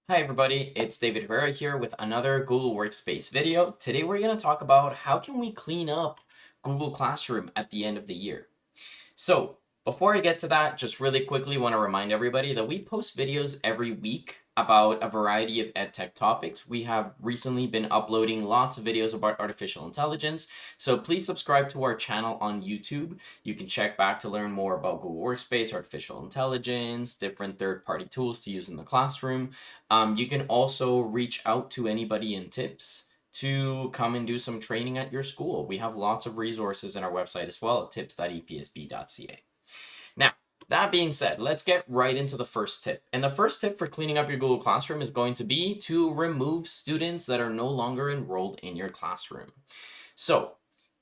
Hi everybody, it's David Herrera here with another Google Workspace video. Today we're going to talk about how can we clean up Google Classroom at the end of the year. So before I get to that, just really quickly want to remind everybody that we post videos every week about a variety of EdTech topics. We have recently been uploading lots of videos about artificial intelligence, so please subscribe to our channel on YouTube. You can check back to learn more about Google Workspace, artificial intelligence, different third-party tools to use in the classroom. You can also reach out to anybody in tips to come and do some training at your school. We have lots of resources in our website as well at tips.epsb.ca. Now, that being said, let's get right into the first tip. And the first tip for cleaning up your Google Classroom is going to be to remove students that are no longer enrolled in your classroom. So,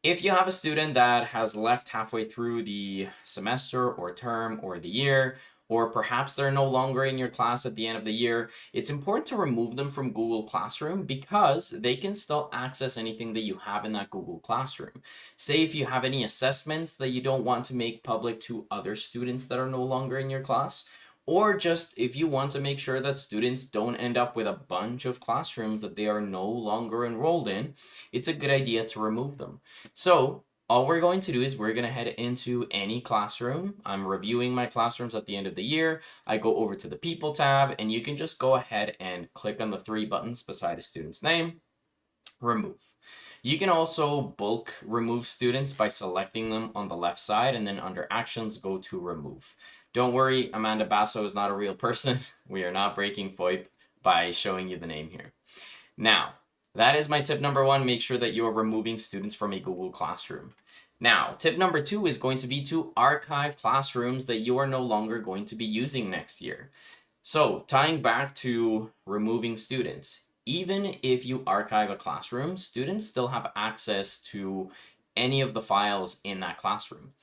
if you have a student that has left halfway through the semester or term or the year, or perhaps they're no longer in your class at the end of the year, it's important to remove them from Google Classroom because they can still access anything that you have in that Google Classroom. Say if you have any assessments that you don't want to make public to other students that are no longer in your class, or just if you want to make sure that students don't end up with a bunch of classrooms that they are no longer enrolled in, it's a good idea to remove them. So all we're going to do is we're going to head into any classroom. I'm reviewing my classrooms at the end of the year. I go over to the People tab, and you can just go ahead and click on the three buttons beside a student's name, remove. You can also bulk remove students by selecting them on the left side, and then under Actions, go to Remove. Don't worry, Amanda Basso is not a real person. We are not breaking FOIP by showing you the name here. Now, that is my tip number one. Make sure that you are removing students from a Google Classroom. Now, tip number two is going to be to archive classrooms that you are no longer going to be using next year. So, tying back to removing students, even if you archive a classroom, students still have access to any of the files in that classroom.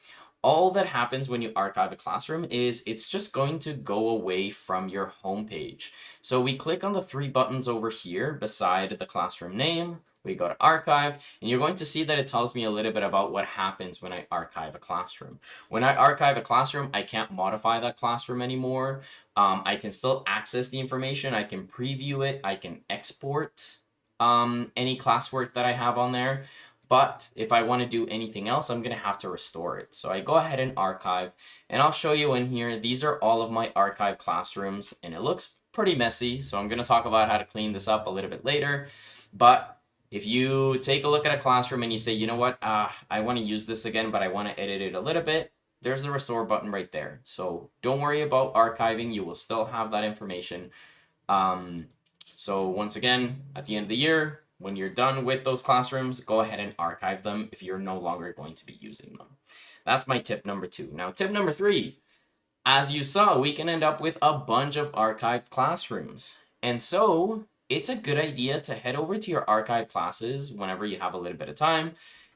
All that happens when you archive a classroom is it's just going to go away from your homepage. So we click on the three buttons over here beside the classroom name, we go to archive, and you're going to see that it tells me a little bit about what happens when I archive a classroom. When I archive a classroom, I can't modify that classroom anymore. I can still access the information, I can preview it, I can export any classwork that I have on there. But if I want to do anything else, I'm going to have to restore it. So I go ahead and archive, and I'll show you in here. These are all of my archive classrooms, and it looks pretty messy. So I'm going to talk about how to clean this up a little bit later. But if you take a look at a classroom and you say, you know what, I want to use this again, but I want to edit it a little bit, there's the restore button right there. So don't worry about archiving. You will still have that information. Um, so once again, at the end of the year, when you're done with those classrooms, go ahead and archive them if you're no longer going to be using them. That's my tip number two. Now, tip number three, as you saw, we can end up with a bunch of archived classrooms. And so it's a good idea to head over to your archive classes whenever you have a little bit of time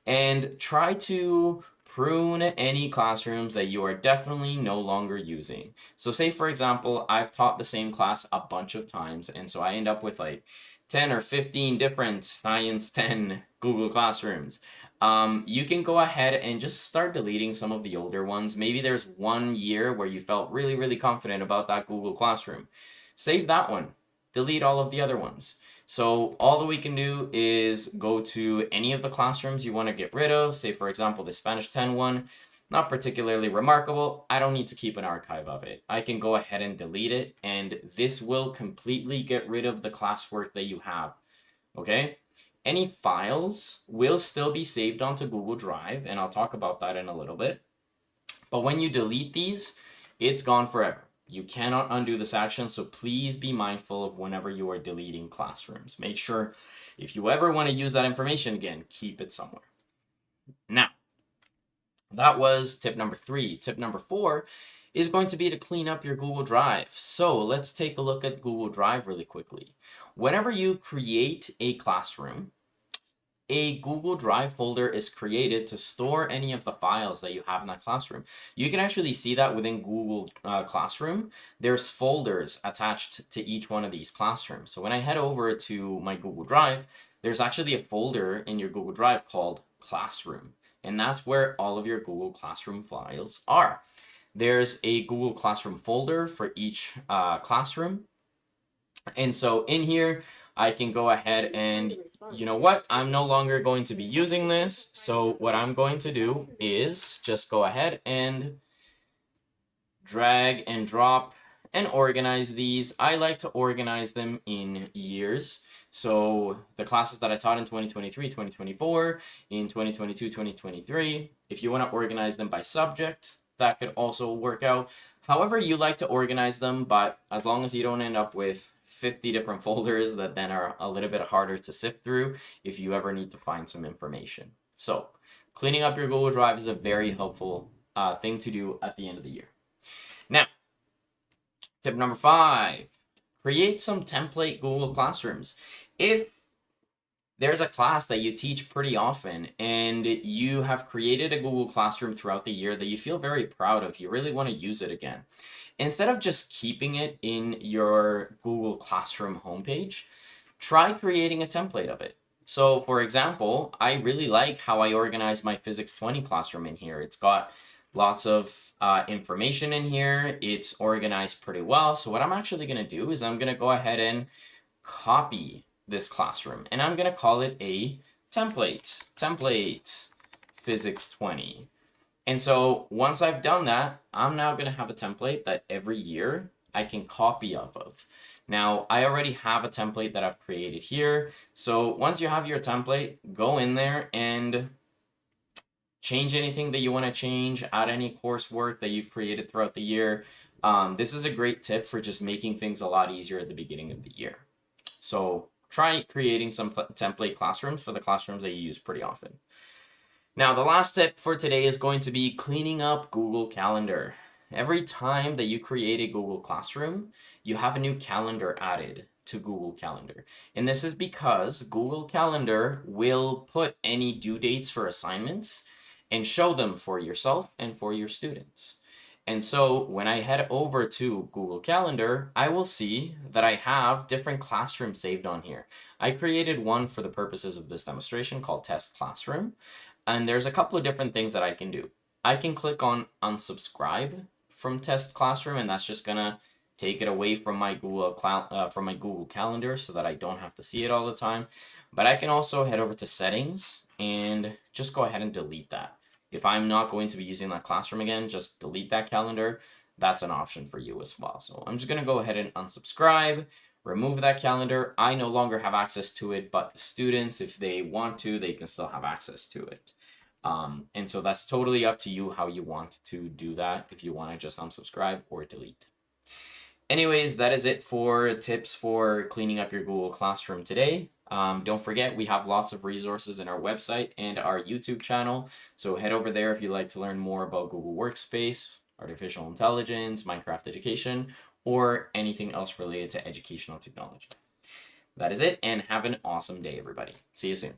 and try to prune any classrooms that you are definitely no longer using. So say, for example, I've taught the same class a bunch of times, and so I end up with like 10 or 15 different Science 10 Google Classrooms. You can go ahead and just start deleting some of the older ones. Maybe there's one year where you felt really, really confident about that Google Classroom. Save that one. Delete all of the other ones. So all that we can do is go to any of the classrooms you want to get rid of. Say, for example, the Spanish 10 one, not particularly remarkable. I don't need to keep an archive of it. I can go ahead and delete it, and this will completely get rid of the classwork that you have. Okay? Any files will still be saved onto Google Drive, and I'll talk about that in a little bit. But when you delete these, it's gone forever. You cannot undo this action, so please be mindful of whenever you are deleting classrooms. Make sure if you ever want to use that information again, keep it somewhere. Now, that was tip number three. Tip number four is going to be to clean up your Google Drive. So let's take a look at Google Drive really quickly. Whenever you create a classroom, a Google Drive folder is created to store any of the files that you have in that classroom. You can actually see that within Google Classroom. There's folders attached to each one of these classrooms. So when I head over to my Google Drive, there's actually a folder in your Google Drive called Classroom. And that's where all of your Google Classroom files are. There's a Google Classroom folder for each classroom. And so in here, I can go ahead and, you know what, I'm no longer going to be using this. So what I'm going to do is just go ahead and drag and drop and organize these. I like to organize them in years. So the classes that I taught in 2023, 2024, in 2022, 2023, if you want to organize them by subject, that could also work out. However you like to organize them, but as long as you don't end up with 50 different folders that then are a little bit harder to sift through if you ever need to find some information. So cleaning up your Google Drive is a very helpful thing to do at the end of the year. Now, tip number 5, create some template Google Classrooms. If there's a class that you teach pretty often and you have created a Google Classroom throughout the year that you feel very proud of, you really want to use it again, instead of just keeping it in your Google Classroom homepage, try creating a template of it. So for example, I really like how I organize my Physics 20 classroom in here. It's got lots of information in here. It's organized pretty well. So what I'm actually going to do is I'm going to go ahead and copy this classroom and I'm going to call it a template Physics 20. And so once I've done that, I'm now going to have a template that every year I can copy off of. Now, I already have a template that I've created here. So once you have your template, go in there and change anything that you want to change, add any coursework that you've created throughout the year. This is a great tip for just making things a lot easier at the beginning of the year. So try creating some template classrooms for the classrooms that you use pretty often. Now, the last tip for today is going to be cleaning up Google Calendar. Every time that you create a Google Classroom, you have a new calendar added to Google Calendar. And this is because Google Calendar will put any due dates for assignments and show them for yourself and for your students. And so when I head over to Google Calendar, I will see that I have different classrooms saved on here. I created one for the purposes of this demonstration called Test Classroom. And there's a couple of different things that I can do. I can click on unsubscribe from Test Classroom, and that's just gonna take it away from my Google Calendar so that I don't have to see it all the time. But I can also head over to settings and just go ahead and delete that. If I'm not going to be using that classroom again, just delete that calendar. That's an option for you as well. So I'm just gonna go ahead and unsubscribe, remove that calendar. I no longer have access to it, but the students, if they want to, they can still have access to it. And so that's totally up to you how you want to do that, if you want to just unsubscribe or delete. Anyways, that is it for tips for cleaning up your Google Classroom today. Don't forget, we have lots of resources in our website and our YouTube channel. So head over there if you'd like to learn more about Google Workspace, artificial intelligence, Minecraft education, or anything else related to educational technology. That is it, and have an awesome day, everybody. See you soon.